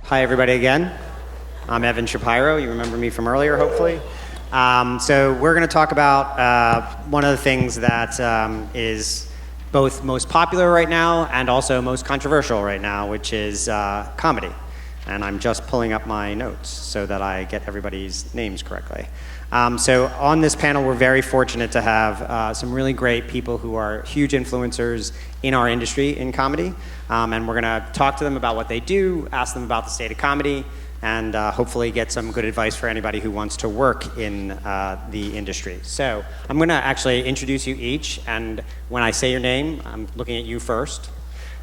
Hi, everybody, again. I'm Evan Shapiro. You remember me from earlier, hopefully. So we're going to talk about one of the things that is both most popular right now and also most controversial right now, which is comedy. And I'm just pulling up my notes so that I get everybody's names correctly. So on this panel, we're very fortunate to have some really great people who are huge influencers in our industry in comedy. And we're going to talk to them about what they do, ask them about the state of comedy, and hopefully get some good advice for anybody who wants to work in the industry. So I'm going to actually introduce you each, and when I say your name, I'm looking at you first.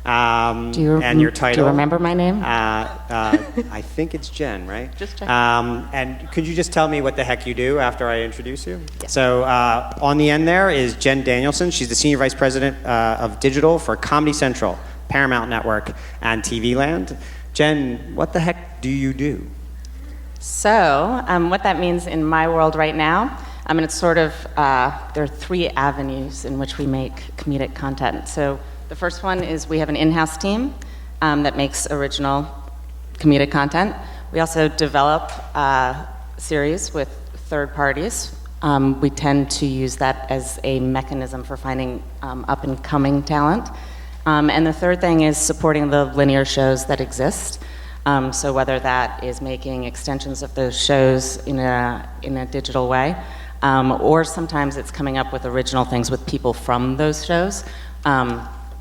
And your title. Do you remember my name? I think it's Jen, right? Just check. And could you just tell me what the heck you do after I introduce you? Yes. So on the end there is Jen Danielson. She's the Senior Vice President of Digital for Comedy Central, Paramount Network, and TV Land. Jen, what the heck do you do? So what that means in my world right now, it's sort of, there are three avenues in which we make comedic content. So the first one is we have an in-house team that makes original comedic content. We also develop series with third parties. We tend to use that as a mechanism for finding up-and-coming talent. And the third thing is supporting the linear shows that exist. So whether that is making extensions of those shows in a digital way, or sometimes it's coming up with original things with people from those shows.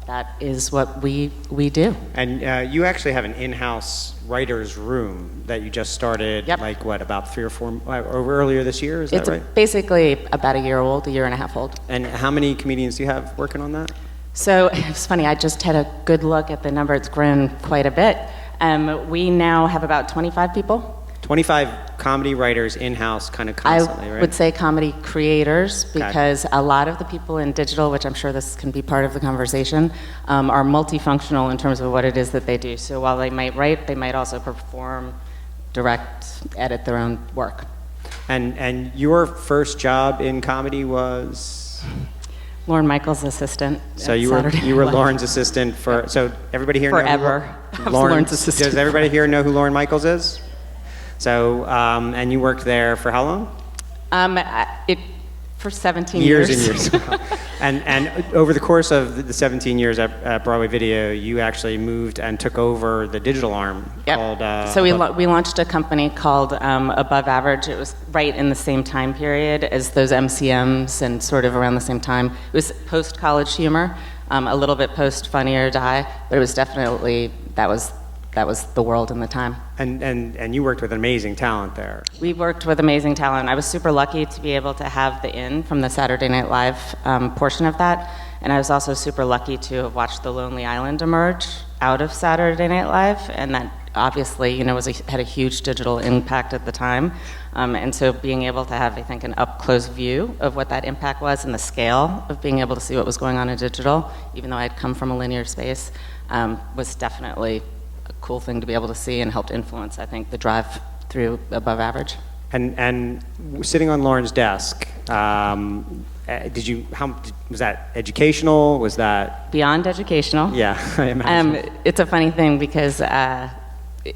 That is what we do. And you actually have an in-house writer's room that you just started, Yep. like what, about 3 or 4, earlier this year, is that right? It's basically about a year and a half old. And how many comedians do you have working on that? So it's funny, I just had a good look at the number. It's grown quite a bit. We now have about 25 people. 25 comedy writers in-house kind of constantly, right? I would say comedy creators, Okay. because a lot of the people in digital, which I'm sure this can be part of the conversation, are multifunctional in terms of what it is that they do. So while they might write, they might also perform, direct, edit their own work. And your first job in comedy was? Lorne Michaels' assistant. So at you Saturday were Night Live. Lauren's assistant for, so everybody here Forever. know I was Lauren's assistant. Does everybody here know who Lorne Michaels is? So, and you worked there for how long? For 17 years. Years and years. And over the course of the 17 years at Broadway Video, you actually moved and took over the digital arm. Yep. Called, so we launched a company called Above Average. It was right in the same time period as those MCMs and sort of around the same time. It was post-college humor, a little bit post-Funny or Die, but it was definitely, that was the world in the time. And you worked with amazing talent there. We worked with amazing talent. I was super lucky to be able to have the in from the Saturday Night Live portion of that. And I was also super lucky to have watched The Lonely Island emerge out of Saturday Night Live. And that obviously, had a huge digital impact at the time. And so being able to have, I think, an up-close view of what that impact was and the scale of being able to see what was going on in digital, even though I had come from a linear space, was definitely a cool thing to be able to see and helped influence, I think, the drive through Above Average. And sitting on Lauren's desk, was that educational? Was that Beyond educational? Yeah, I imagine. It's a funny thing because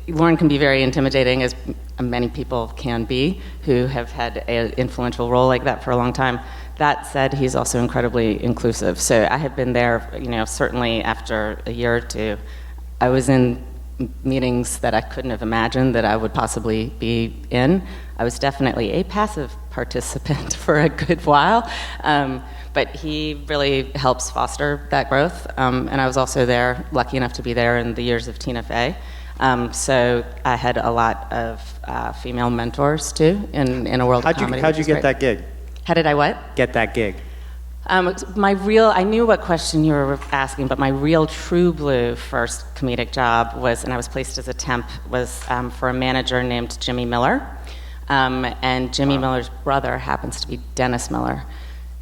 Lauren can be very intimidating, as many people can be who have had an influential role like that for a long time. That said, he's also incredibly inclusive. So I have been there, certainly after a year or two. I was in meetings that I couldn't have imagined that I would possibly be in. I was definitely a passive participant for a good while, but he really helps foster that growth. And I was also there, lucky enough to be there in the years of Tina Fey. So I had a lot of female mentors too in a world of comedy. How'd you get that gig? How did I what? Get that gig. I knew what question you were asking, but my real true blue first comedic job was, and I was placed as a temp, was for a manager named Jimmy Miller. And Jimmy Miller's brother happens to be Dennis Miller.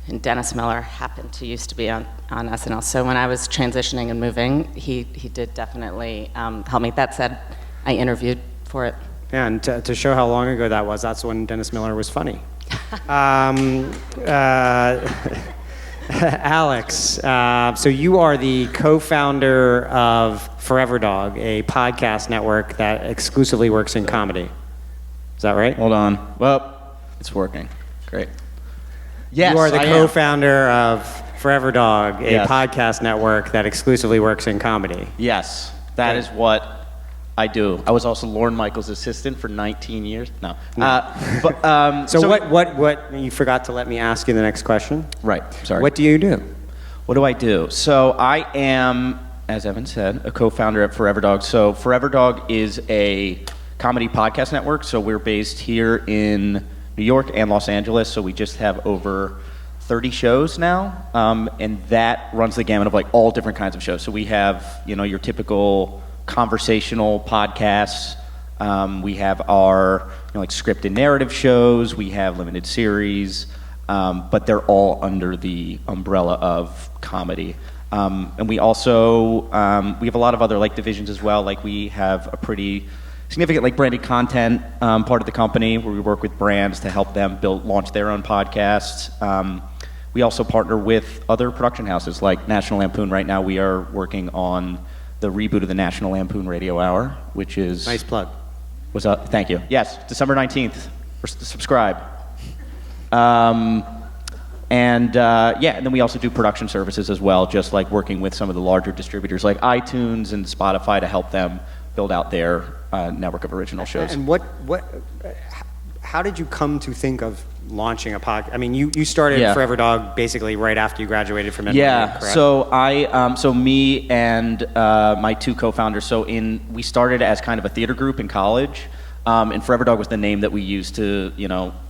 And Dennis Miller happened to used to be on SNL. So when I was transitioning and moving, he did definitely help me. That said, I interviewed for it. Yeah, and to show how long ago that was, that's when Dennis Miller was funny. Alex, so you are the co-founder of Forever Dog, a podcast network that exclusively works in comedy. Is that right? Hold on. Well, it's working. Great. Yes, you are the I co-founder of Forever Dog, a Yes. podcast network that exclusively works in comedy. Yes, that is what I do. I was also Lorne Michaels' assistant for 19 years. No. So what, you forgot to let me ask you the next question. Right, sorry. What do you do? What do I do? So I am, as Evan said, a co-founder at Forever Dog. So Forever Dog is a comedy podcast network. So we're based here in New York and Los Angeles. So we just have over 30 shows now, and that runs the gamut of like all different kinds of shows. So we have, your typical conversational podcasts. We have our, like scripted narrative shows. We have limited series, but they're all under the umbrella of comedy. And we also, we have a lot of other like divisions as well. Like we have a pretty significant like branded content part of the company where we work with brands to help them launch their own podcasts. We also partner with other production houses like National Lampoon. Right now we are working on the reboot of the National Lampoon Radio Hour, which is... Nice plug. What's up? Thank you. Yes, December 19th. Subscribe. And then we also do production services as well, just like working with some of the larger distributors like iTunes and Spotify to help them build out their network of original shows. And how did you come to think of launching a podcast? I mean, you started Forever Dog basically right after you graduated from NYU, correct? So me and my two co-founders, we started as kind of a theater group in college, and Forever Dog was the name that we used to,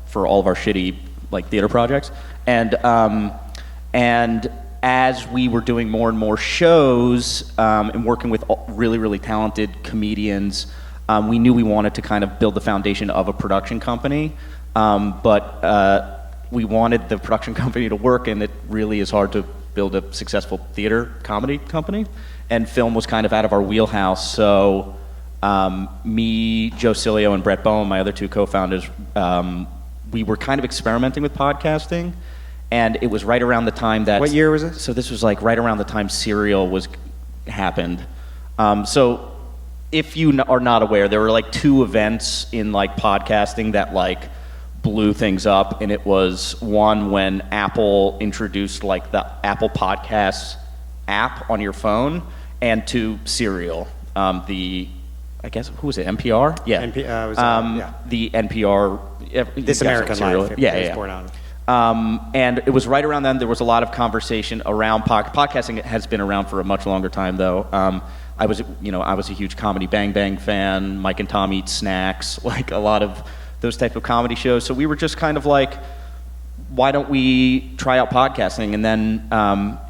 for all of our shitty like theater projects, and as we were doing more and more shows and working with really, really talented comedians, we knew we wanted to kind of build the foundation of a production company, but we wanted the production company to work, and it really is hard to build a successful theater comedy company, and film was kind of out of our wheelhouse. So me, Joe Cilio, and Brett Bowen, my other two co-founders, we were kind of experimenting with podcasting, and it was right around the time that... What year was this? So this was like right around the time Serial happened. So if you are not aware, there were like two events in like podcasting that like blew things up, and it was one when Apple introduced like the Apple Podcasts app on your phone, and two, Serial, I guess, who was it, NPR? Yeah. The NPR... This American Life. Yeah. Born out of. And it was right around then. There was a lot of conversation around podcasting. Has been around for a much longer time, though. I was a huge Comedy Bang Bang fan. Mike and Tom Eat Snacks, like a lot of those type of comedy shows. So we were just kind of like, why don't we try out podcasting? And then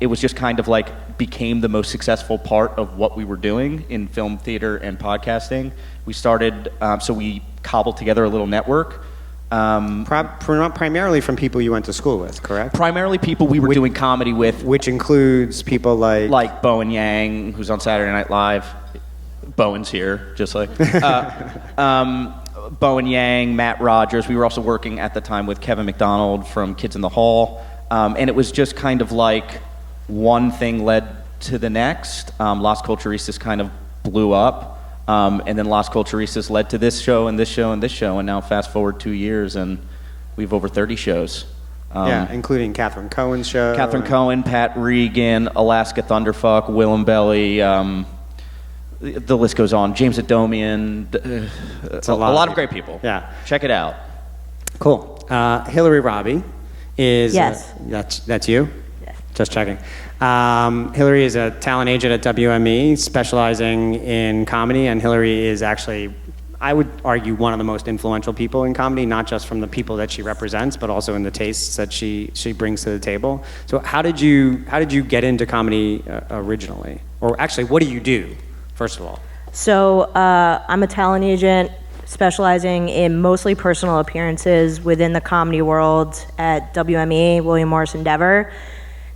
it was just kind of like became the most successful part of what we were doing in film, theater, and podcasting. We started, so we cobbled together a little network. Primarily from people you went to school with, correct? Primarily people we were doing comedy with. Which includes people like... Like Bowen Yang, who's on Saturday Night Live. Bowen's here, just like... Bowen Yang, Matt Rogers. We were also working at the time with Kevin McDonald from Kids in the Hall. And it was just kind of like one thing led to the next. Las Culturistas kind of blew up. And then Las Culturistas led to this show and this show and this show, and now fast forward 2 years and we have over 30 shows. Including Catherine Cohen's show. Catherine Cohen, Pat Regan, Alaska Thunderfuck, Willem Belly, the list goes on. James Adomian, it's a lot of great people. Yeah. Check it out. Cool. Hillary Robbie is... Yes. That's you? Yes. Just checking. Hillary is a talent agent at WME, specializing in comedy, and Hillary is actually, I would argue, one of the most influential people in comedy, not just from the people that she represents, but also in the tastes that she brings to the table. So how did you get into comedy originally? Or actually, what do you do, first of all? So I'm a talent agent specializing in mostly personal appearances within the comedy world at WME, William Morris Endeavor.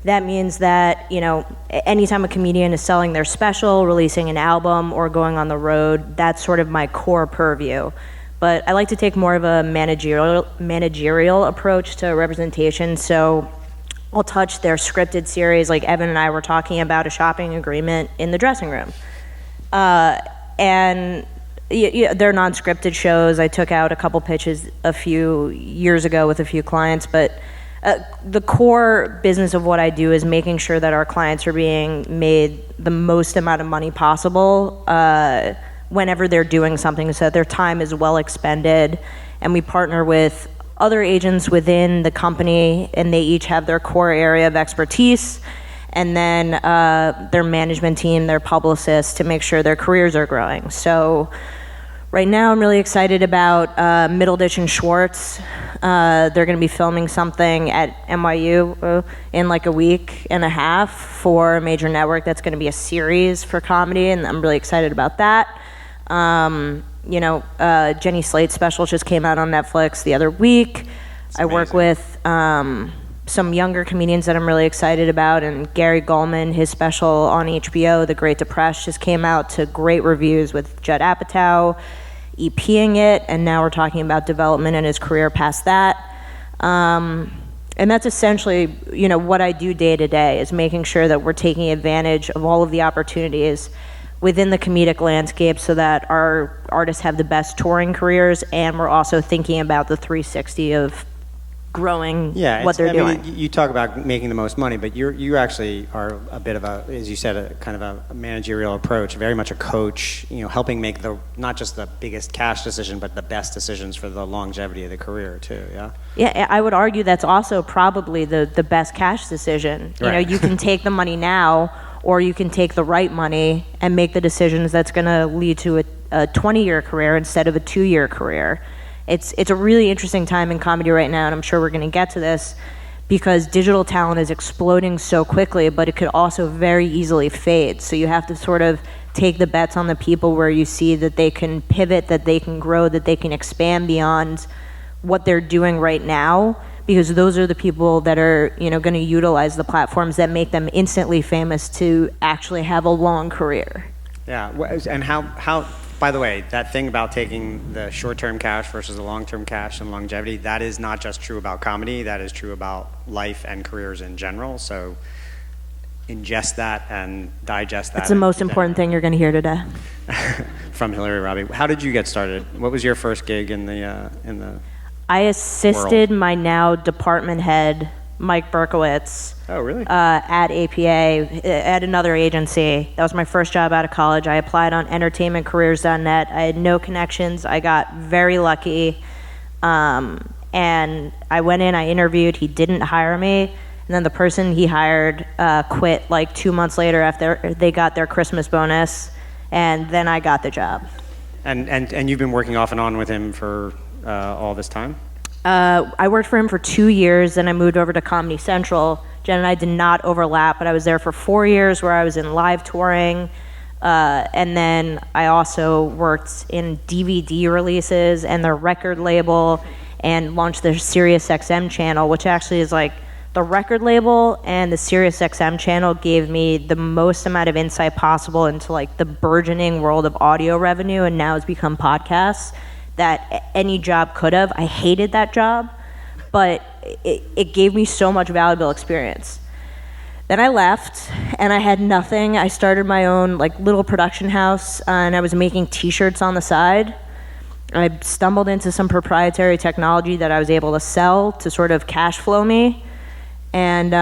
That means that, anytime a comedian is selling their special, releasing an album, or going on the road, that's sort of my core purview. But I like to take more of a managerial approach to representation, so I'll touch their scripted series, like Evan and I were talking about a shopping agreement in the dressing room. And they're non-scripted shows. I took out a couple pitches a few years ago with a few clients, but the core business of what I do is making sure that our clients are being made the most amount of money possible whenever they're doing something, so that their time is well expended. And we partner with other agents within the company, and they each have their core area of expertise, and then their management team, their publicists, to make sure their careers are growing. So right now I'm really excited about Middleditch and Schwartz. They're going to be filming something at NYU in like a week and a half for a major network that's going to be a series for comedy, and I'm really excited about that. Jenny Slate's special just came out on Netflix the other week. I work with some younger comedians that I'm really excited about, and Gary Gulman, his special on HBO, The Great Depression, just came out to great reviews with Judd Apatow EPing it, and now we're talking about development in his career past that. And that's essentially, what I do day to day, is making sure that we're taking advantage of all of the opportunities within the comedic landscape so that our artists have the best touring careers, and we're also thinking about the 360 of growing what they're doing. You talk about making the most money, but you actually are a bit of a, as you said, a kind of a managerial approach, very much a coach, helping make not just the biggest cash decision, but the best decisions for the longevity of the career too, yeah? Yeah, I would argue that's also probably the best cash decision. Right. You can take the money now, or you can take the right money and make the decisions that's going to lead to a 20-year career instead of a 2-year career. It's a really interesting time in comedy right now, and I'm sure we're going to get to this, because digital talent is exploding so quickly, but it could also very easily fade. So you have to sort of take the bets on the people where you see that they can pivot, that they can grow, that they can expand beyond what they're doing right now, because those are the people that are going to utilize the platforms that make them instantly famous to actually have a long career. Yeah, and how by the way, that thing about taking the short-term cash versus the long-term cash and longevity, that is not just true about comedy, that is true about life and careers in general. So ingest that and digest that. That's the most important thing you're going to hear today. From Hillary Robbie. How did you get started? What was your first gig in the I assisted my now department head, Myq Berkowitz. Oh, really? At APA, at another agency. That was my first job out of college. I applied on entertainmentcareers.net. I had no connections. I got very lucky. And I went in, I interviewed. He didn't hire me. And then the person he hired quit like 2 months later after they got their Christmas bonus. And then I got the job. And you've been working off and on with him for all this time? I worked for him for 2 years, then I moved over to Comedy Central. Jen and I did not overlap, but I was there for 4 years where I was in live touring. And then I also worked in DVD releases and their record label, and launched their SiriusXM channel, which actually is like the record label and the SiriusXM channel gave me the most amount of insight possible into like the burgeoning world of audio revenue, and now it's become podcasts, that any job could have. I hated that job, but it gave me so much valuable experience. Then I left, and I had nothing. I started my own like little production house, and I was making T-shirts on the side. I stumbled into some proprietary technology that I was able to sell to sort of cash flow me. And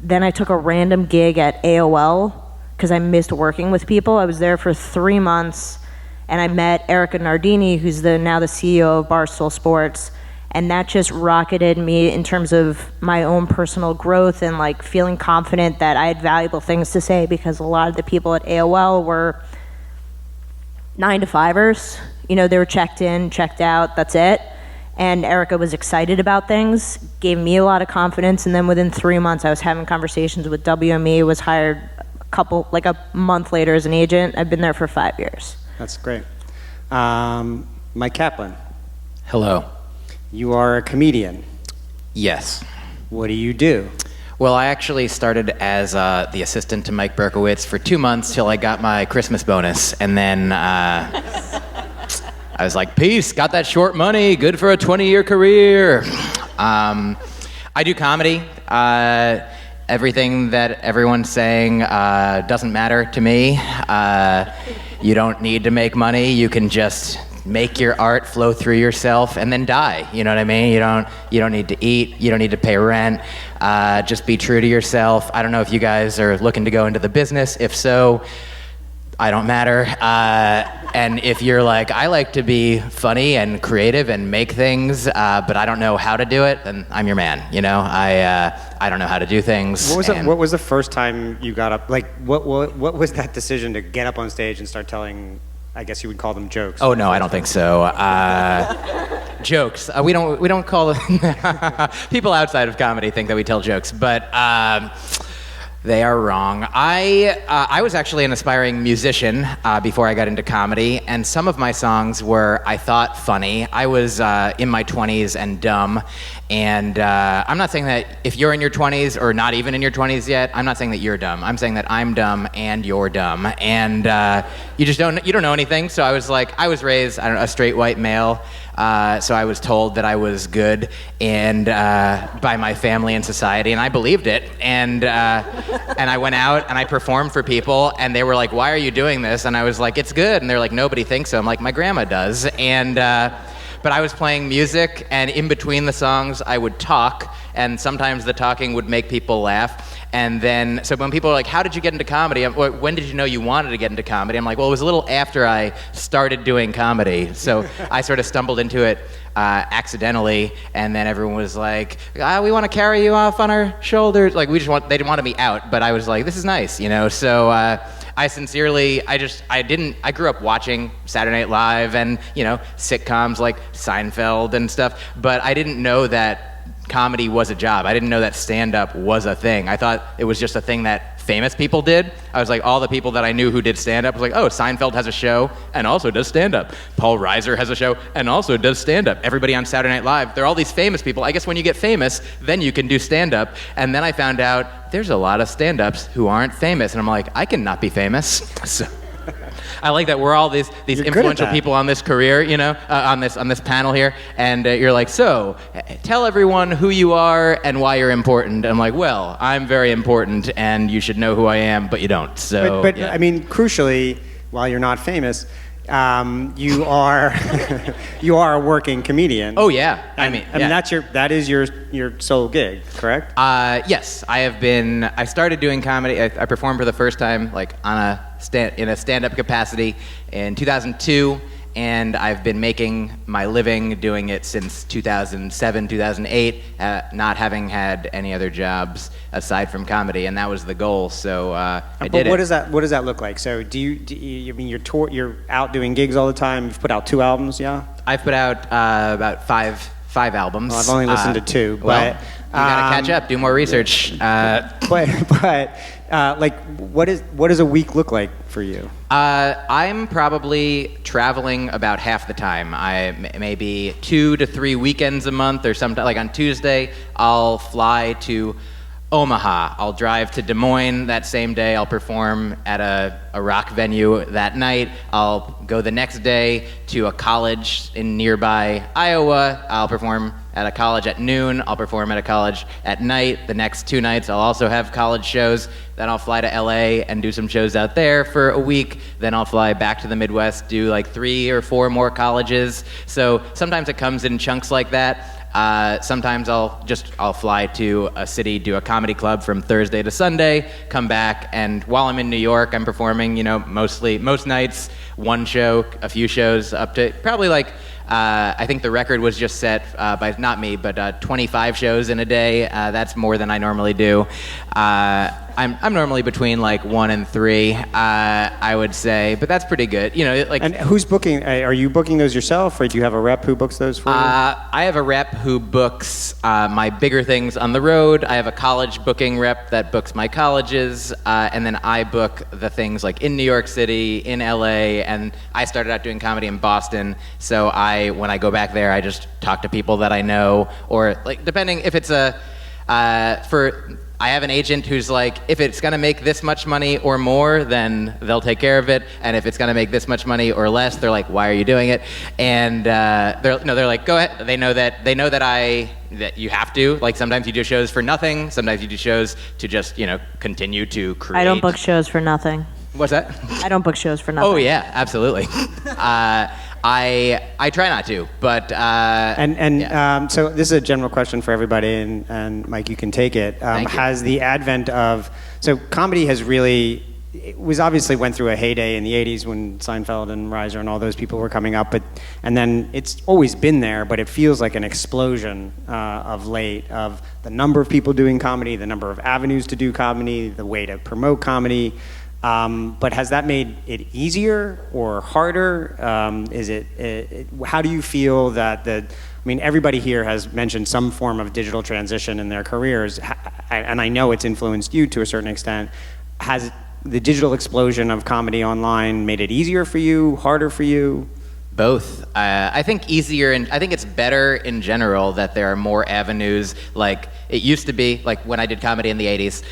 then I took a random gig at AOL because I missed working with people. I was there for 3 months, and I met Erica Nardini, who's now the CEO of Barstool Sports, and that just rocketed me in terms of my own personal growth and like feeling confident that I had valuable things to say, because a lot of the people at AOL were 9-to-5ers. They were checked in, checked out, that's it. And Erica was excited about things, gave me a lot of confidence, and then within 3 months I was having conversations with WME, was hired a month later as an agent. I've been there for 5 years. That's great. Myq Kaplan. Hello. You are a comedian. Yes. What do you do? Well, I actually started as the assistant to Myq Berkowitz for 2 months till I got my Christmas bonus, and then I was like, peace, got that short money, good for a 20-year career. I do comedy. everything that everyone's saying doesn't matter to me. You don't need to make money. You can just make your art flow through yourself and then die. You know what I mean? You don't need to eat. You don't need to pay rent. Just be true to yourself. I don't know if you guys are looking to go into the business. If so, I don't matter. And if you're like, I like to be funny and creative and make things, but I don't know how to do it, then I'm your man. You know, I don't know how to do things. What was the first time you got up? Like, what was that decision to get up on stage and start telling? I guess you would call them jokes. Oh no, I don't think so. Jokes. We don't call them. People outside of comedy think that we tell jokes, but. They are wrong. I was actually an aspiring musician before I got into comedy, and some of my songs were, I thought, funny. I was in my 20s and dumb, and I'm not saying that if you're in your 20s or not even in your 20s yet, I'm not saying that you're dumb. I'm saying that I'm dumb and you're dumb, and you don't know anything. So I was like, I was raised, I don't know, a straight white male. So I was told that I was good and by my family and society, and I believed it. And I went out and I performed for people, and they were like, "Why are you doing this?" And I was like, "It's good." And they're like, "Nobody thinks so." I'm like, "My grandma does." And but I was playing music, and in between the songs, I would talk, and sometimes the talking would make people laugh. And then, so when people are like, "How did you get into comedy? When did you know you wanted to get into comedy?" I'm like, well, it was a little after I started doing comedy. So I sort of stumbled into it accidentally, and then everyone was like, "We want to carry you off on our shoulders." Like, they didn't want me out, but I was like, this is nice, you know? So I grew up watching Saturday Night Live and, you know, sitcoms like Seinfeld and stuff, but I didn't know that comedy was a job. I didn't know that stand-up was a thing. I thought it was just a thing that famous people did. I was like, all the people that I knew who did stand-up was like, oh, Seinfeld has a show and also does stand-up. Paul Reiser has a show and also does stand-up. Everybody on Saturday Night Live, they're all these famous people. I guess when you get famous, then you can do stand-up. And then I found out there's a lot of stand-ups who aren't famous. And I'm like, I can not be famous. So I like that we're all these influential people on this career, you know, on this panel here, and you're like, so tell everyone who you are and why you're important. I'm like, well, I'm very important, and you should know who I am, but you don't. So, but yeah. I mean, crucially, while you're not famous, you are you are a working comedian. Oh yeah, I mean that is your sole gig, correct? Yes, I have been. I started doing comedy. I performed for the first time, like in a stand-up capacity, in 2002, and I've been making my living doing it since 2007, 2008, not having had any other jobs aside from comedy, and that was the goal. So I did it. What does that look like? So do you I mean you're out doing gigs all the time? You've put out 2 albums, yeah? I've put out about five albums. Well, I've only listened to 2, well, but you gotta catch up, do more research. Like, what does a week look like for you? I'm probably traveling about half the time. Maybe 2 to 3 weekends a month, or sometimes, like on Tuesday, I'll fly to Omaha. I'll drive to Des Moines that same day. I'll perform at a rock venue that night. I'll go the next day to a college in nearby Iowa. I'll perform at a college at noon. I'll perform at a college at night. The next 2 nights, I'll also have college shows. Then I'll fly to LA and do some shows out there for a week. Then I'll fly back to the Midwest, do like 3 or 4 more colleges. So sometimes it comes in chunks like that. Sometimes I'll fly to a city, do a comedy club from Thursday to Sunday, come back, and while I'm in New York, I'm performing, you know, most nights, 1 show, a few shows, up to probably like, I think the record was just set by, not me, but 25 shows in a day. That's more than I normally do. I'm normally between like 1 and 3, I would say, but that's pretty good. You know, like. And who's booking? Are you booking those yourself, or do you have a rep who books those for you? I have a rep who books my bigger things on the road. I have a college booking rep that books my colleges, and then I book the things like in New York City, in LA, and I started out doing comedy in Boston. So when I go back there, I just talk to people that I know, or like depending if it's I have an agent who's like, if it's going to make this much money or more, then they'll take care of it. And if it's going to make this much money or less, they're like, why are you doing it? And they're like, go ahead. They know that that you have to. Like sometimes you do shows for nothing. Sometimes you do shows to just continue to create. I don't book shows for nothing. What's that? I don't book shows for nothing. Oh yeah, absolutely. I try not to, but so this is a general question for everybody, and Myq, you can take it. Thank you. Has the advent of comedy has really obviously went through a heyday in the 80s when Seinfeld and Reiser and all those people were coming up, and then it's always been there, but it feels like an explosion of late of the number of people doing comedy, the number of avenues to do comedy, the way to promote comedy. But has that made it easier or harder? How do you feel that everybody here has mentioned some form of digital transition in their careers, and I know it's influenced you to a certain extent. Has the digital explosion of comedy online made it easier for you, harder for you? Both. I think easier, and I think it's better in general that there are more avenues. Like it used to be, like when I did comedy in the 80s.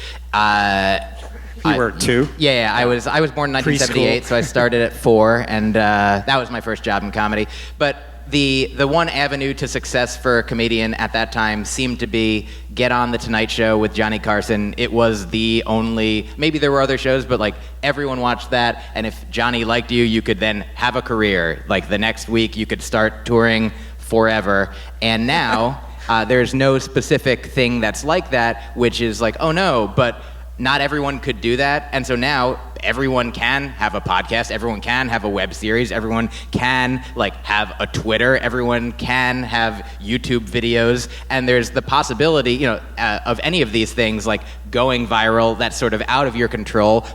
You were 2? Yeah, I was born in 1978, so I started at 4, and that was my first job in comedy. But the one avenue to success for a comedian at that time seemed to be get on the Tonight Show with Johnny Carson. It was the only, maybe there were other shows, but like everyone watched that, and if Johnny liked you, you could then have a career. Like the next week, you could start touring forever. And now there's no specific thing that's like that, which is like, oh no, but not everyone could do that, and so now everyone can have a podcast, everyone can have a web series, everyone can have a Twitter, everyone can have YouTube videos, and there's the possibility, of any of these things going viral. That's sort of out of your control,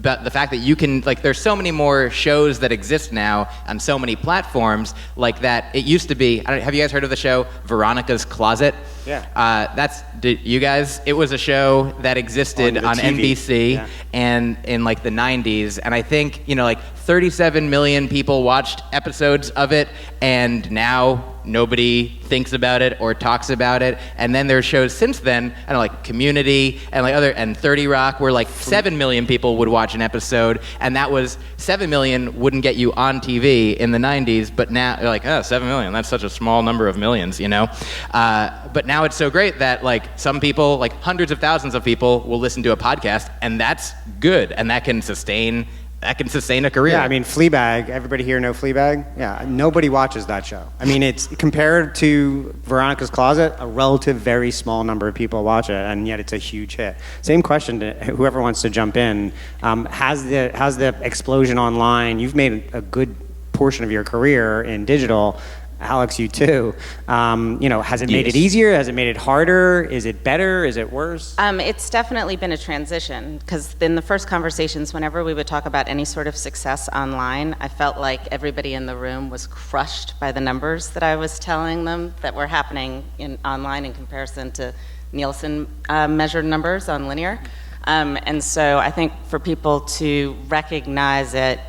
but the fact that you can, there's so many more shows that exist now on so many platforms that. It used to be, have you guys heard of the show Veronica's Closet? Yeah. You guys, it was a show that existed on NBC and in the 90s, and I think 37 million people watched episodes of it, and now nobody thinks about it or talks about it. And then there are shows since then, Community and 30 Rock, where 7 million people would watch an episode, and that was 7 million wouldn't get you on TV in the 90s, but now they're 7 million, that's such a small number of millions, but now it's so great that some people, hundreds of thousands of people, will listen to a podcast, and that's good, and that can sustain a career. Yeah, Fleabag. Everybody here know Fleabag? Yeah, nobody watches that show. It's compared to Veronica's Closet, a relative, very small number of people watch it, and yet it's a huge hit. Same question to whoever wants to jump in. Has the explosion online? You've made a good portion of your career in digital. Alex, you too. Has it made it easier? Has it made it harder? Is it better? Is it worse? It's definitely been a transition, because in the first conversations, whenever we would talk about any sort of success online, I felt like everybody in the room was crushed by the numbers that I was telling them that were happening online in comparison to Nielsen measured numbers on linear. And so I think for people to recognize it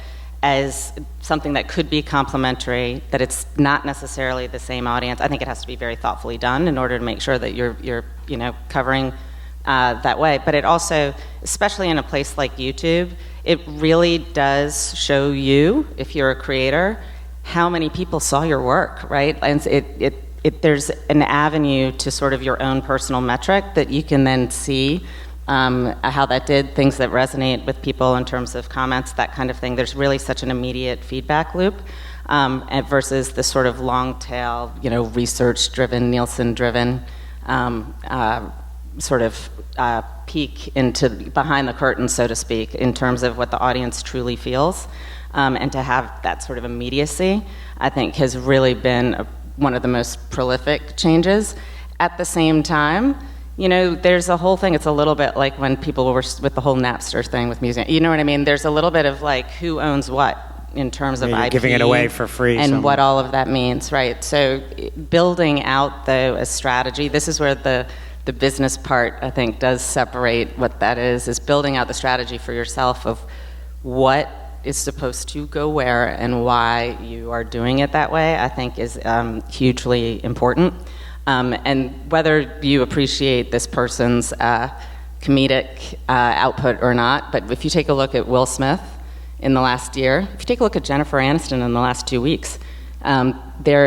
as something that could be complementary, that it's not necessarily the same audience. I think it has to be very thoughtfully done in order to make sure that you're covering that way. But it also, especially in a place like YouTube, it really does show you, if you're a creator, how many people saw your work, right? And there's an avenue to sort of your own personal metric that you can then see how that did, things that resonate with people in terms of comments, that kind of thing. There's really such an immediate feedback loop versus the sort of long tail, research-driven, Nielsen-driven sort of peek into behind the curtain, so to speak, in terms of what the audience truly feels. And to have that sort of immediacy, I think, has really been one of the most prolific changes. At the same time, there's a whole thing, it's a little bit like when people were with the whole Napster thing with music, you know what I mean? There's a little bit of who owns what in terms of IP. Giving it away for free. And what all of that means, right? So building out, though, a strategy, this is where the business part, I think, does separate what that is building out the strategy for yourself of what is supposed to go where and why you are doing it that way, I think is hugely important. And whether you appreciate this person's comedic output or not, but if you take a look at Will Smith in the last year, if you take a look at Jennifer Aniston in the last 2 weeks, There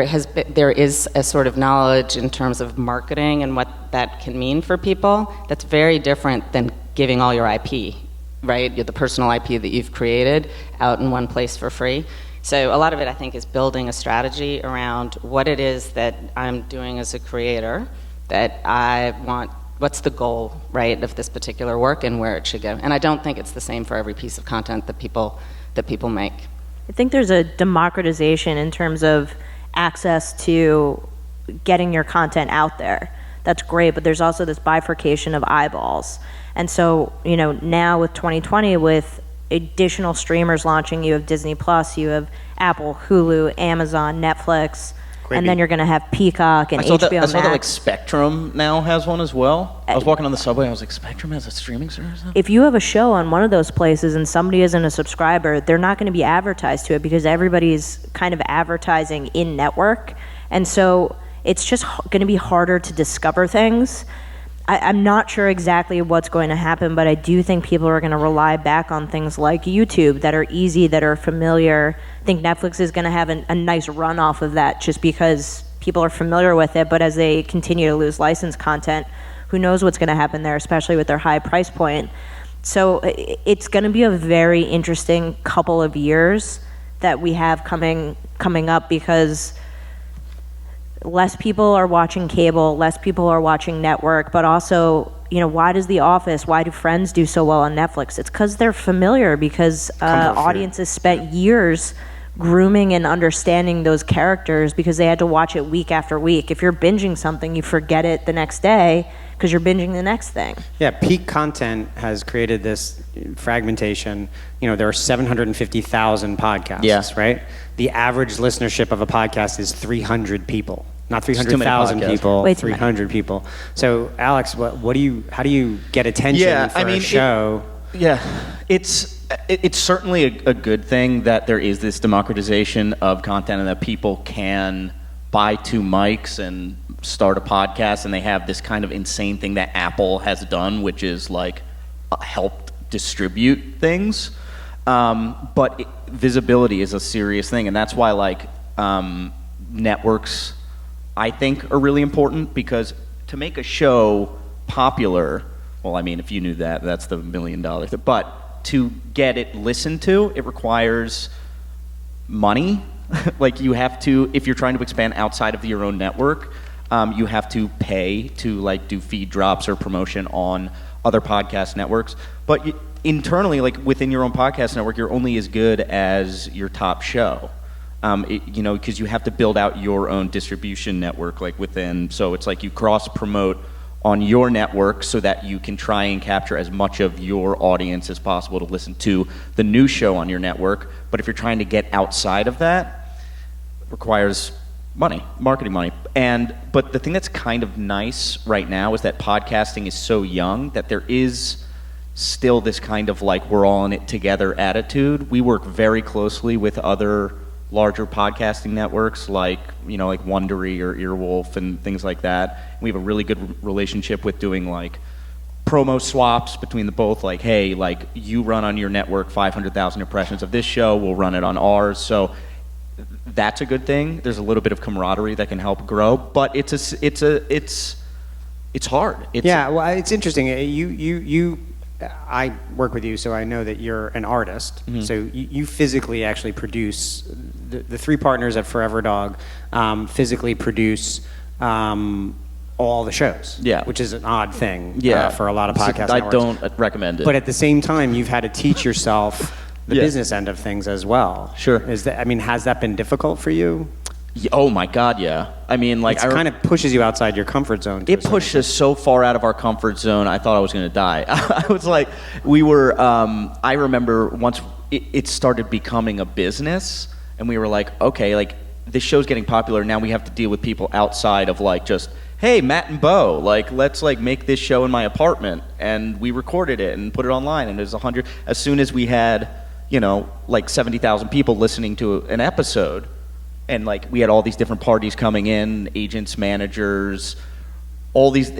is a sort of knowledge in terms of marketing and what that can mean for people that's very different than giving all your IP, right? The personal IP that you've created out in one place for free. So a lot of it, I think, is building a strategy around what it is that I'm doing as a creator, that I want, what's the goal, right, of this particular work and where it should go. And I don't think it's the same for every piece of content that people make. I think there's a democratization in terms of access to getting your content out there. That's great, but there's also this bifurcation of eyeballs. And so, now with 2020, with additional streamers launching, you have Disney Plus, you have Apple, Hulu, Amazon, Netflix, and then you're going to have Peacock and HBO Max. I saw that Spectrum now has one as well. I was walking on the subway, I was like, Spectrum has a streaming service now? If you have a show on one of those places and somebody isn't a subscriber, they're not going to be advertised to it because everybody's kind of advertising in network. And so it's just going to be harder to discover things. I'm not sure exactly what's going to happen, but I do think people are going to rely back on things like YouTube that are easy, that are familiar. I think Netflix is going to have a nice run off of that just because people are familiar with it, but as they continue to lose licensed content, who knows what's going to happen there, especially with their high price point. So it's going to be a very interesting couple of years that we have coming up because less people are watching cable, less people are watching network, but also, why does The Office, why do Friends do so well on Netflix? It's because they're familiar, because audiences spent years grooming and understanding those characters because they had to watch it week after week. If you're binging something, you forget it the next day because you're binging the next thing. Yeah, peak content has created this fragmentation. There are 750,000 podcasts, right? The average listenership of a podcast is 300 people. Not 300,000 people, Way too 300 people. So, Alex, how do you get attention for a show? It's certainly a good thing that there is this democratization of content and that people can buy 2 mics and start a podcast, and they have this kind of insane thing that Apple has done, which is like helped distribute things. But visibility is a serious thing, and that's why networks, I think, are really important, because to make a show popular, well, I mean, if you knew that, that's the $1 million thing, but to get it listened to, it requires money. You have to, if you're trying to expand outside of your own network, you have to pay to do feed drops or promotion on other podcast networks. But internally, within your own podcast network, you're only as good as your top show. Because you have to build out your own distribution network within. So it's you cross promote on your network so that you can try and capture as much of your audience as possible to listen to the new show on your network. But if you're trying to get outside of that, it requires money, marketing money. But the thing that's kind of nice right now is that podcasting is so young that there is still this kind of we're all in it together attitude. We work very closely with other larger podcasting networks like Wondery or Earwolf and things like that. We have a really good relationship with doing promo swaps between the both. Hey, you run on your network 500,000 impressions of this show, we'll run it on ours. So that's a good thing. There's a little bit of camaraderie that can help grow, but it's hard. It's interesting. I work with you, so I know that you're an artist. Mm-hmm. So you physically actually produce, the 3 partners at Forever Dog physically produce all the shows, which is an odd thing for a lot of podcast networks. I don't recommend it. But at the same time, you've had to teach yourself the business end of things as well. Sure. Has that been difficult for you? Oh my God, yeah. I mean, it kind of pushes you outside your comfort zone. It pushed us so far out of our comfort zone, I thought I was going to die. I was I remember once it started becoming a business, and we were okay, this show's getting popular, now we have to deal with people outside of just, hey, Matt and Bo, let's make this show in my apartment, and we recorded it and put it online, and there's 100, as soon as we had, 70,000 people listening to an episode, and we had all these different parties coming in, agents, managers, all these,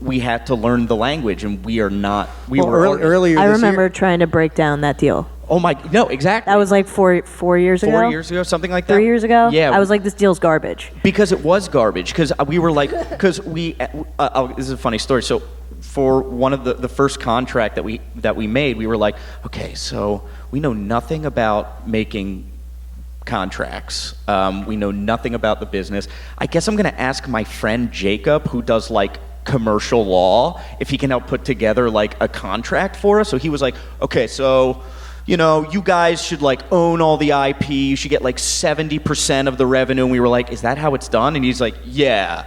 we had to learn the language, and we are not. Earlier. I remember trying to break down that deal. Oh my, no, exactly. That was like 4 years ago. 4 years ago, something like that. 3 years ago. Yeah. I was like, this deal's garbage. Because it was garbage. Because we were like, this is a funny story. So for one of the first contract that we made, we were like, okay, so we know nothing about making contracts. We know nothing about the business. I guess I'm going to ask my friend Jacob, who does like commercial law, if he can help put together like a contract for us. So he was like, okay, so you guys should like own all the IP. You should get like 70% of the revenue. And we were like, is that how it's done? And he's like, yeah.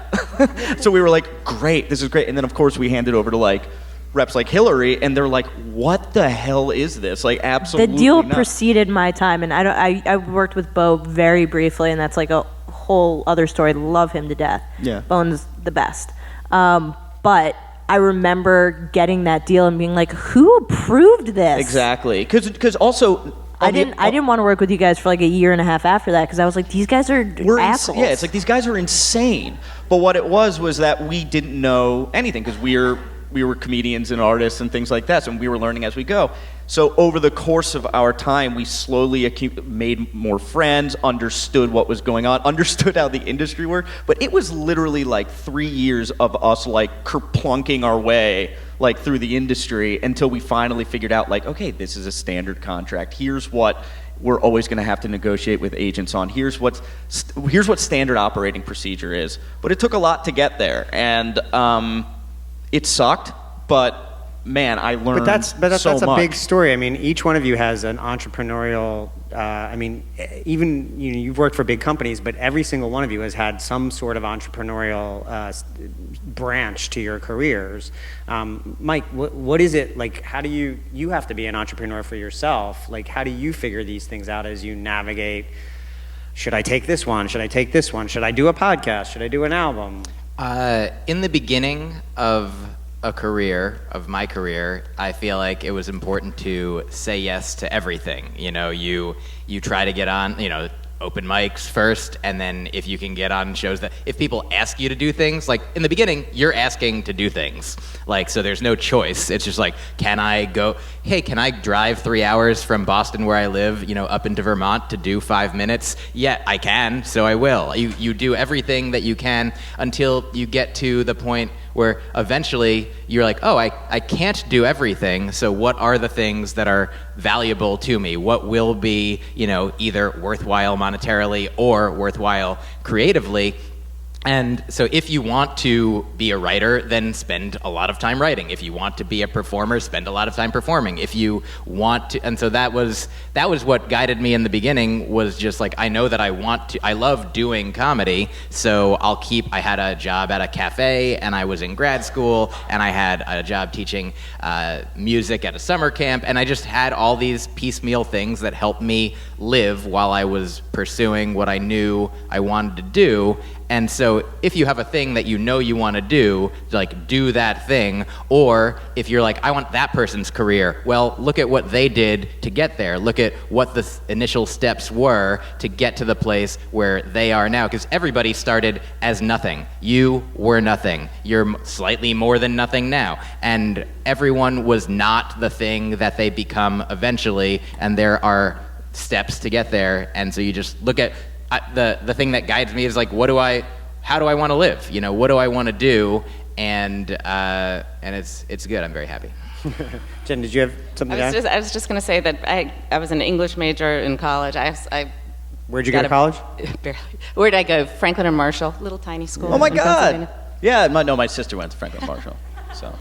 So we were like, great, this is great. And then of course we handed over to like reps like Hillary, and they're like, what the hell is this? Like, absolutely The deal not. preceded my time, and I worked with Bo very briefly, and that's like a whole other story. Love him to death. Yeah. Bone's the best. But I remember getting that deal and being like, who approved this? Exactly. Because also... I didn't want to work with you guys for like a year and a half after that, because I was like, these guys are assholes. Yeah, it's like these guys are insane. But what it was that we didn't know anything, because we were comedians and artists and things like that, and we were learning as we go. So over the course of our time, we slowly made more friends, understood what was going on, understood how the industry worked. But it was literally like 3 years of us like kerplunking our way like through the industry until we finally figured out like, okay, this is a standard contract. Here's what we're always going to have to negotiate with agents on. Here's what standard operating procedure is. But it took a lot to get there, and it sucked, but man, I learned But that's so a much. big story. I mean, each one of you has an entrepreneurial. Even you've worked for big companies, but every single one of you has had some sort of entrepreneurial branch to your careers. Myq, what is it like? How do you have to be an entrepreneur for yourself? Like, how do you figure these things out as you navigate? Should I take this one? Should I take this one? Should I do a podcast? Should I do an album? In the beginning of my career, I feel like it was important to say yes to everything. You try to get on, open mics first, and then if you can get on shows that, if people ask you to do things, like in the beginning, you're asking to do things. Like, so there's no choice. It's just like, can I drive 3 hours from Boston where I live, up into Vermont to do 5 minutes? Yeah, I can, so I will. You do everything that you can until you get to the point where eventually you're like, oh, I can't do everything, so what are the things that are valuable to me? What will be, either worthwhile monetarily or worthwhile creatively? And so if you want to be a writer, then spend a lot of time writing. If you want to be a performer, spend a lot of time performing. If you want to, and so that was what guided me in the beginning, was just like, I know that I love doing comedy, so I had a job at a cafe, and I was in grad school, and I had a job teaching music at a summer camp, and I just had all these piecemeal things that helped me live while I was pursuing what I knew I wanted to do. And so if you have a thing that you want to do, like, do that thing. Or if you're like, I want that person's career, well, look at what they did to get there. Look at what the initial steps were to get to the place where they are now. Because everybody started as nothing. You were nothing. You're slightly more than nothing now. And everyone was not the thing that they become eventually. And there are steps to get there. And so you just look at the thing that guides me is like, how do I want to live? What do I want to do? And it's good. I'm very happy. Jen, did you have something to add? I was just going to say that I was an English major in college. Where'd you go to college? Barely. Where'd I go? Franklin and Marshall, little tiny school. Oh my in God! Pennsylvania. Yeah, my sister went to Franklin Marshall. So.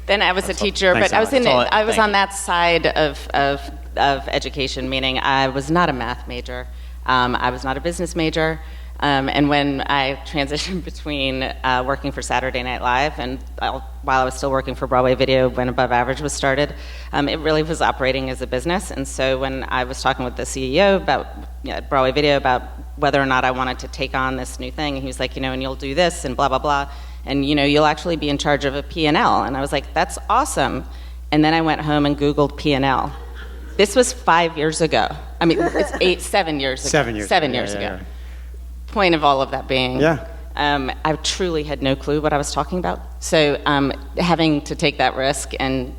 Then I was a teacher, Thanks, but I was Alex. I was Thank on you. that side of education, meaning I was not a math major. I was not a business major. And when I transitioned between working for Saturday Night Live and while I was still working for Broadway Video when Above Average was started, it really was operating as a business. And so when I was talking with the CEO about Broadway Video about whether or not I wanted to take on this new thing, he was like, and you'll do this and blah, blah, blah. And, you'll actually be in charge of a P&L. And I was like, that's awesome. And then I went home and Googled P&L. This was 5 years ago. I mean, it's 7 years ago. 7 years. 7 years ago. Point of all of that being, I truly had no clue what I was talking about. So having to take that risk and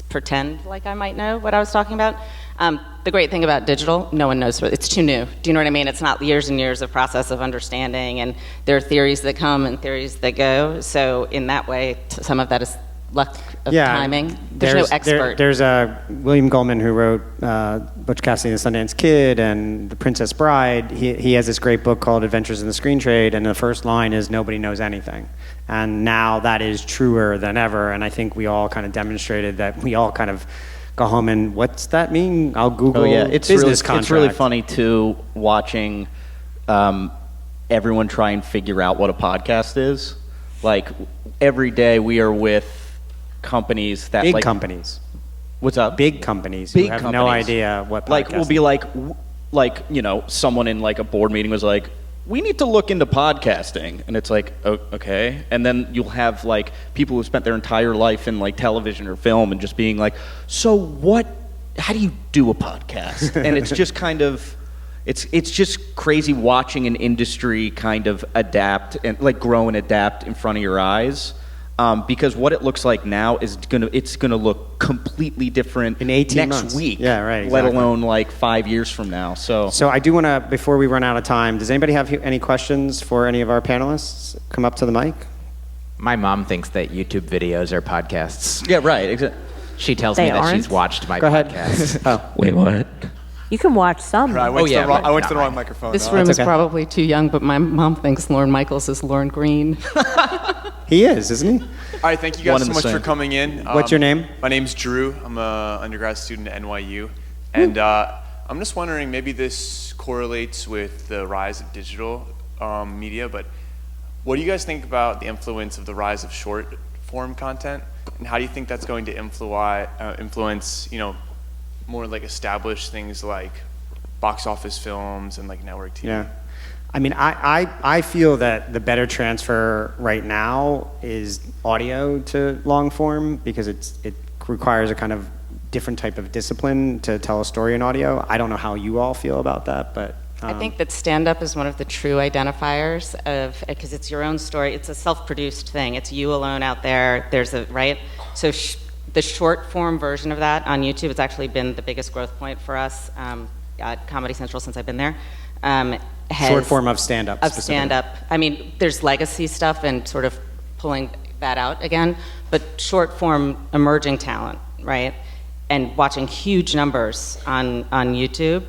pretend like I might know what I was talking about The great thing about digital, no one knows it's too new. Do you know what I mean? It's not years and years of process of understanding, and there are theories that come and theories that go. So in that way, some of that is luck of timing. There's no expert. There's William Goldman who wrote Butch Cassidy and the Sundance Kid and The Princess Bride. He has this great book called Adventures in the Screen Trade, and the first line is nobody knows anything. And now that is truer than ever, and I think we all kind of demonstrated that we all kind of go home and what's that mean? I'll Google business contract. It's really funny too watching everyone try and figure out what a podcast is. Like every day we are with companies that big companies. What's up? Big companies who have no idea what podcast like will be like you know, someone in like a board meeting was like, we need to look into podcasting, and it's like, oh, okay. And then you'll have like people who spent their entire life in like television or film and just being like, so how do you do a podcast? And it's just kind of it's just crazy watching an industry kind of adapt and like grow and adapt in front of your eyes. Because what it looks like now is it's gonna look completely different in 18 next months. week. Yeah, right. Let Exactly. alone like 5 years from now. So I do want to, before we run out of time, does anybody have any questions for any of our panelists? Come up to the mic. My mom thinks that YouTube videos are podcasts. yeah, right. Exactly. She tells They me that aren't? she's watched my Go ahead. podcast. Oh, Wait, what? You can watch some. I went yeah, I went not to the wrong mine. microphone. This No, room that's is okay. probably too young, but my mom thinks Lorne Michaels is Lorne Green. he is, isn't he? All right, thank you One guys and so the much for same. coming in. What's your name? My name's Drew. I'm an undergrad student at NYU. And I'm just wondering, maybe this correlates with the rise of digital media, but what do you guys think about the influence of the rise of short form content? And how do you think that's going to influence, you know, more like established things like box office films and like network TV? Yeah. I mean, I feel that the better transfer right now is audio to long form because it requires a kind of different type of discipline to tell a story in audio. I don't know how you all feel about that, but I think that stand-up is one of the true identifiers of, because it's your own story. It's a self-produced thing. It's you alone out there. Right? So the short-form version of that on YouTube has actually been the biggest growth point for us at Comedy Central since I've been there. short form of stand-up. Of specifically. stand-up. I mean, there's legacy stuff and sort of pulling that out again, but short-form emerging talent, right? And watching huge numbers on YouTube.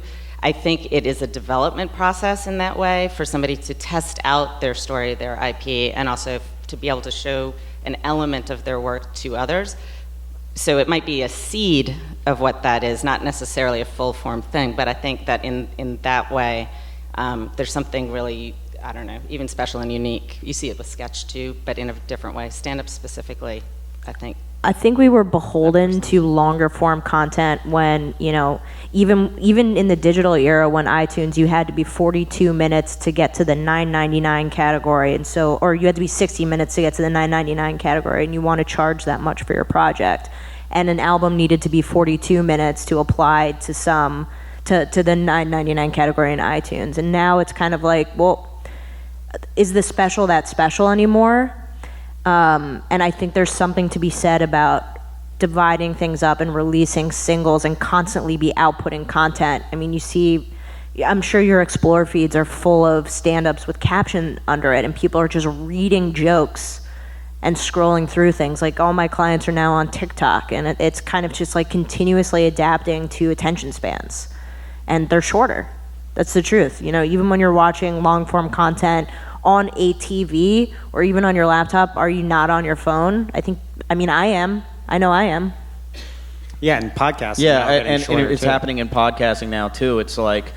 I think it is a development process in that way for somebody to test out their story, their IP, and also to be able to show an element of their work to others. So it might be a seed of what that is, not necessarily a full-form thing, but I think that in that way, there's something really, I don't know, even special and unique. You see it with sketch too, but in a different way. Stand-up specifically, I think. I think we were beholden to longer form content when, you know, even in the digital era when iTunes, you had to be 42 minutes to get to the $9.99 category, and so, or you had to be 60 minutes to get to the $9.99 category, and you want to charge that much for your project. And an album needed to be 42 minutes to apply to the $9.99 category in iTunes. And now it's kind of like, well, is the special that special anymore? And I think there's something to be said about dividing things up and releasing singles and constantly be outputting content. I mean, you see, I'm sure your Explore feeds are full of stand-ups with caption under it, and people are just reading jokes and scrolling through things. Like, all my clients are now on TikTok, and it's kind of just like continuously adapting to attention spans. And they're shorter. That's the truth. You know, even when you're watching long-form content on a TV or even on your laptop, are you not on your phone? I am. I know I am. Yeah, and podcasting. Yeah, now getting and shorter, it's too. happening in podcasting now too. It's like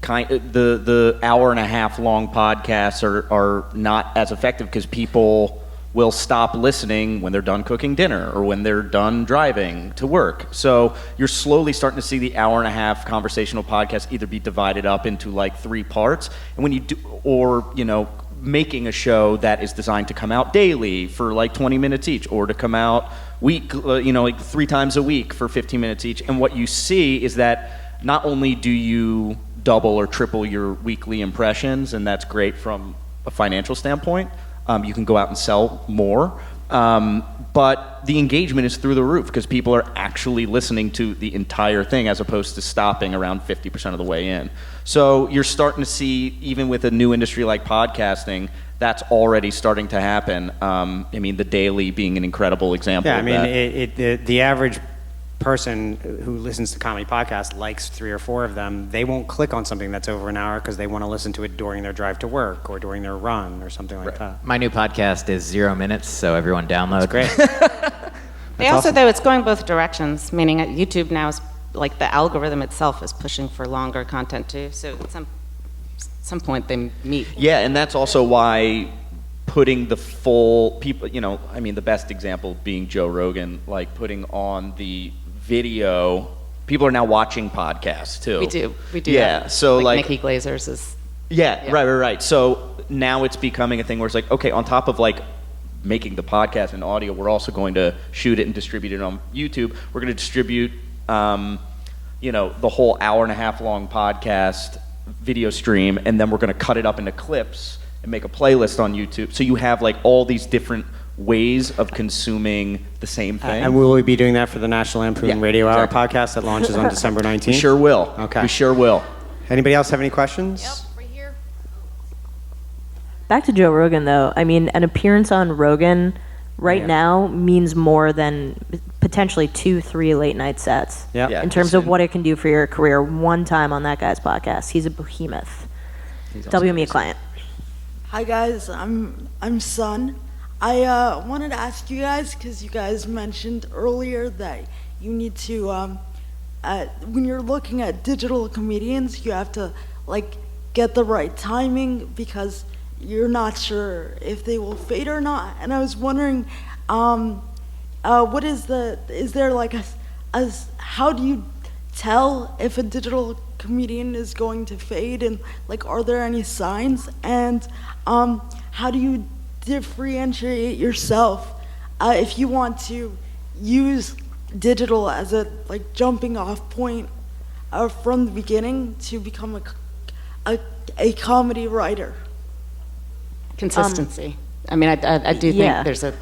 the hour and a half long podcasts are not as effective because people will stop listening when they're done cooking dinner or when they're done driving to work. So you're slowly starting to see the hour and a half conversational podcast either be divided up into like 3 parts, and when you do, or you know, making a show that is designed to come out daily for like 20 minutes each, or to come out like 3 times a week for 15 minutes each. And what you see is that not only do you double or triple your weekly impressions, and that's great from a financial standpoint, you can go out and sell more, But the engagement is through the roof because people are actually listening to the entire thing as opposed to stopping around 50% of the way in. So you're starting to see, even with a new industry like podcasting, that's already starting to happen. I mean, The Daily being an incredible example of that. The average person who listens to comedy podcasts likes 3 or 4 of them. They won't click on something that's over an hour because they want to listen to it during their drive to work or during their run or something like that. My new podcast is 0 minutes, so everyone download. That's great. They also, though, it's going both directions, meaning YouTube now is, like, the algorithm itself is pushing for longer content, too. So at some point they meet. Yeah, and that's also why putting the full people, I mean, the best example being Joe Rogan, like putting on the video. People are now watching podcasts too. We do. Yeah, that. so like Nikki Glazer's is. Yeah, right. So now it's becoming a thing where it's like, okay, on top of like making the podcast and audio, we're also going to shoot it and distribute it on YouTube. We're going to distribute, the whole hour and a half long podcast video stream, and then we're going to cut it up into clips and make a playlist on YouTube. So you have like all these different ways of consuming the same thing. And will we be doing that for the National Lampoon Radio Hour exactly. podcast that launches on December 19th? We sure will. Okay. We sure will. Anybody else have any questions? Yep, right here. Back to Joe Rogan, though. I mean, an appearance on Rogan right now means more than potentially 2-3 late night sets. Yep. Yeah. In terms of what it can do for your career, one time on that guy's podcast. He's a behemoth. WME client. Hi guys, I'm Sun. I wanted to ask you guys because you guys mentioned earlier that you need to, when you're looking at digital comedians, you have to like get the right timing because you're not sure if they will fade or not. And I was wondering, is there like how do you tell if a digital comedian is going to fade, and like are there any signs, and how do you differentiate yourself if you want to use digital as a like jumping off point from the beginning to become a comedy writer? Consistency. I mean, I do think there's a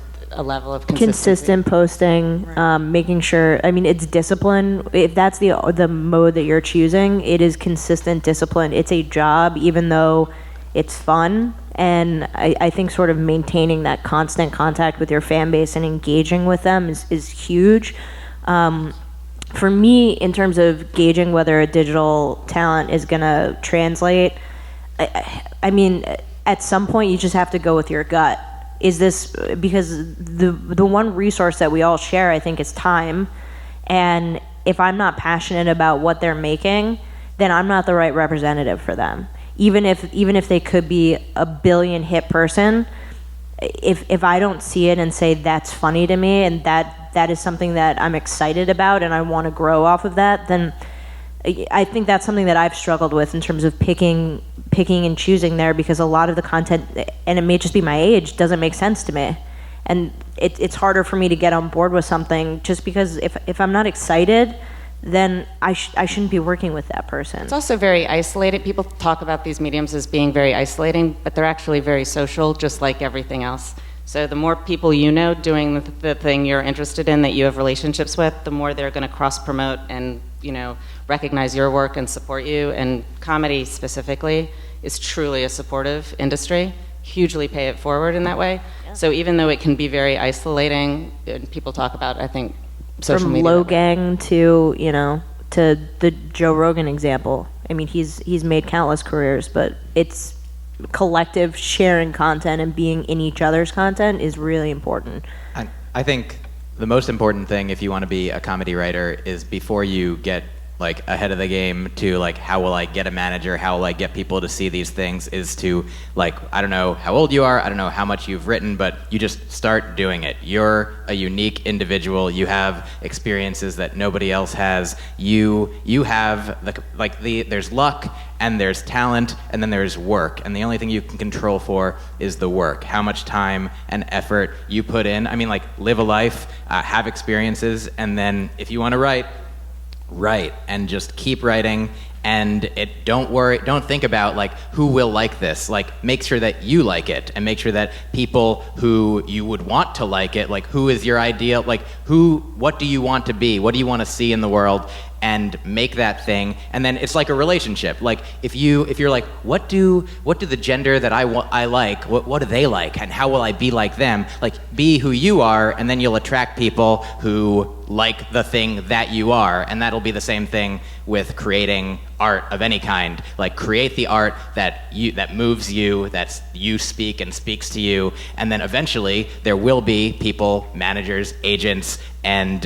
level of consistency. Consistent posting, making sure. I mean, it's discipline. If that's the mode that you're choosing, it is consistent discipline. It's a job, even though it's fun. And I think sort of maintaining that constant contact with your fan base and engaging with them is huge. For me, in terms of gauging whether a digital talent is going to translate, I mean, at some point you just have to go with your gut. Is this because the one resource that we all share, I think, is time. And if I'm not passionate about what they're making, then I'm not the right representative for them. Even if they could be a billion hit person, if I don't see it and say that's funny to me and that is something that I'm excited about and I want to grow off of that, then I think that's something that I've struggled with in terms of picking and choosing there, because a lot of the content, and it may just be my age, doesn't make sense to me. And it's harder for me to get on board with something just because if I'm not excited, then I shouldn't be working with that person. It's also very isolated. People talk about these mediums as being very isolating, but they're actually very social, just like everything else. So the more people you know doing the thing you're interested in that you have relationships with, the more they're going to cross-promote and, recognize your work and support you. And comedy specifically is truly a supportive industry. Hugely pay it forward in that way. Yeah. So even though it can be very isolating, people talk about, I think, social media. From Logang to to the Joe Rogan example. I mean, he's made countless careers, but it's collective sharing content and being in each other's content is really important. I think the most important thing if you want to be a comedy writer is before you get like ahead of the game to like how will I get a manager, how will I get people to see these things, is to like, I don't know how old you are, I don't know how much you've written, but you just start doing it. You're a unique individual. You have experiences that nobody else has. You have there's luck and there's talent and then there's work, and the only thing you can control for is the work. How much time and effort you put in. I mean, like, live a life, have experiences, and then if you want to write and just keep writing and don't think about like who will like this. Like make sure that you like it, and make sure that people who you would want to like it, like who is your ideal, like what do you want to be, what do you want to see in the world, and make that thing. And then it's like a relationship. Like if you're like, what do the gender that I like, what do they like, and how will I be like them? Like be who you are, and then you'll attract people who like the thing that you are. And that'll be the same thing with creating art of any kind. Like create the art that moves you, that you speak and speaks to you, and then eventually there will be people, managers, agents, and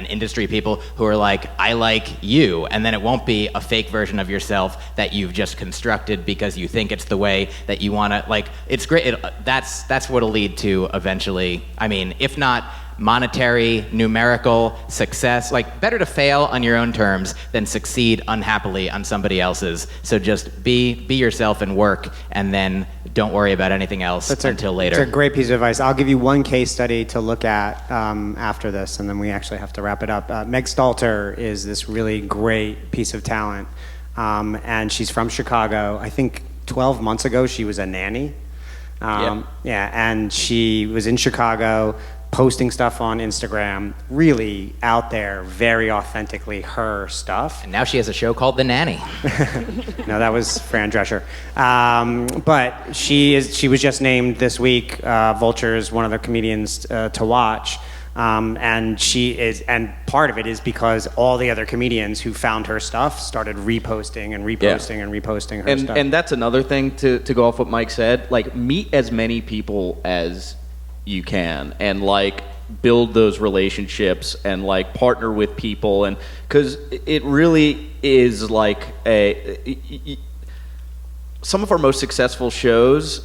industry people who are like, I like you, and then it won't be a fake version of yourself that you've just constructed because you think it's the way that you want to. Like it's great. That's what'll lead to eventually. I mean, if not monetary, numerical success, like better to fail on your own terms than succeed unhappily on somebody else's. So just be yourself and work, and then don't worry about anything else until later. It's a great piece of advice. I'll give you one case study to look at after this, and then we actually have to wrap it up. Meg Stalter is this really great piece of talent, and she's from Chicago. I think 12 months ago she was a nanny. Yeah, and she was in Chicago, posting stuff on Instagram, really out there, very authentically her stuff. And now she has a show called The Nanny. No, that was Fran Drescher. But she was just named this week, Vulture's one of the comedians to watch. And part of it is because all the other comedians who found her stuff started reposting and reposting her stuff. And that's another thing to go off what Mike said. Like, meet as many people as you can, and like build those relationships, and like partner with people, and because it really is like some of our most successful shows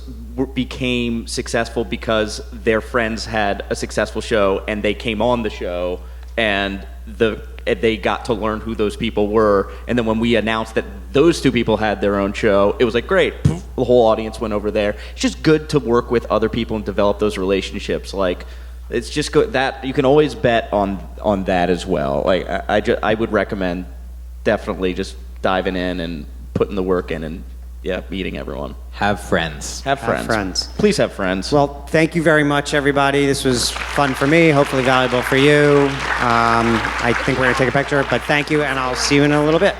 became successful because their friends had a successful show and they came on the show, and they got to learn who those people were. And then when we announced that those two people had their own show, it was like, great, poof, the whole audience went over there. It's just good to work with other people and develop those relationships. Like, it's just good that you can always bet on that as well. Like, I would recommend definitely just diving in and putting the work in, and meeting everyone. Have friends. Have friends. Please have friends. Well, thank you very much, everybody. This was fun for me, hopefully valuable for you. I think we're going to take a picture, but thank you, and I'll see you in a little bit.